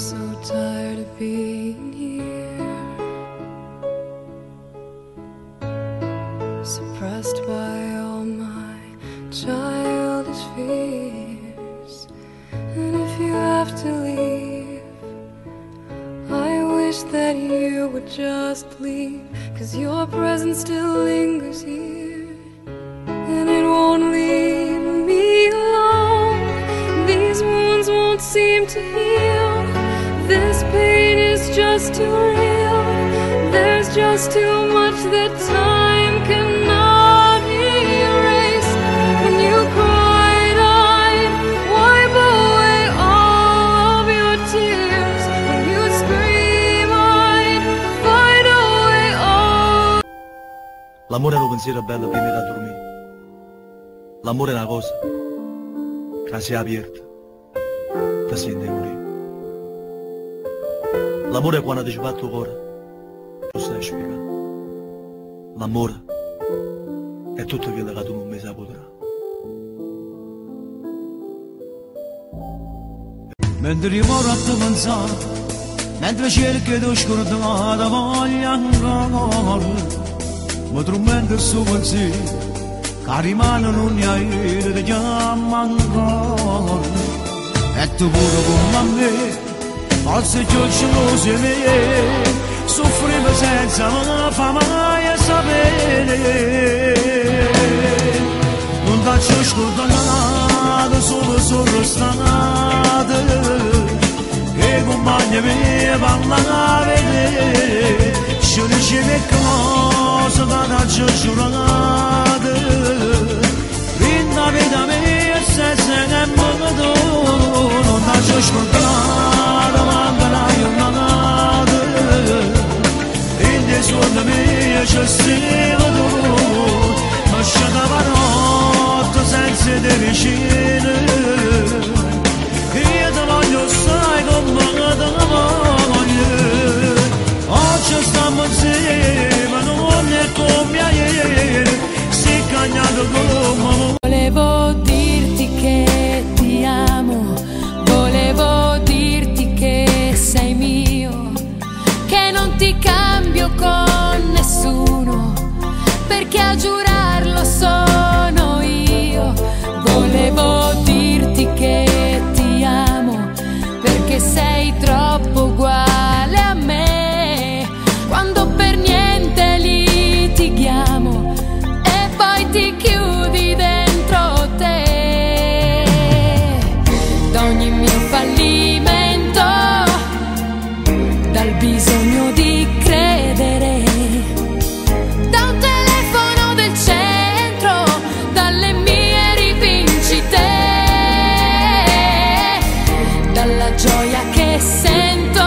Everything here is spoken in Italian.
so tired of being here, suppressed by all my childish fears. And if you have to leave, I wish that you would just leave, 'cause your presence still lingers here, and it won't leave me alone. These wounds won't seem to heal. This pain is just too real. There's just too much that time cannot erase. When you cried, I'd wipe away all of your tears. When you scream, I'd fight away all. L'amore è un pensiero bello prima di dormire. L'amore è una cosa che si è aperta, ti senti morire. L'amore è quando ti ci batte il cuore, tu sai spiegare. L'amore è tutto quello che tu non mi sai potrà. Mentre rimoro a te pensare, mentre cerchi di scordare la voglia ancora, ma tormenta il suo pensiero, che rimane non ne hai ti chiama ancora. E tu pure come me, forse giociosi me, soffriamo senza me fa mai a sapere. Non faccio scordare, solo strade, che compagni mi parlano a vedere. Ci dicevi cosa da faccio giurate, rinda vita mia se ne muovo. Non faccio scordare, manca la giornata, rinda suona mia c'è sempre tu, ma c'è da notte senza te vicino. Io ti voglio sai come te voglio. Oggi stiamo insieme, non è come ieri, si è cagnato come. Volevo dirti che ti amo, volevo dirti che sei mio, che non ti cambio con nessuno, perché a giurarlo sono io. Volevo dirti che ti amo, perché sei troppo uguale a me, quando per niente litighiamo e poi ti chiudi dentro te. D'ogni mio fallimento, dal bisogno di credere, da un telefono del centro, dalle mie rivincite, dalla gioia che sento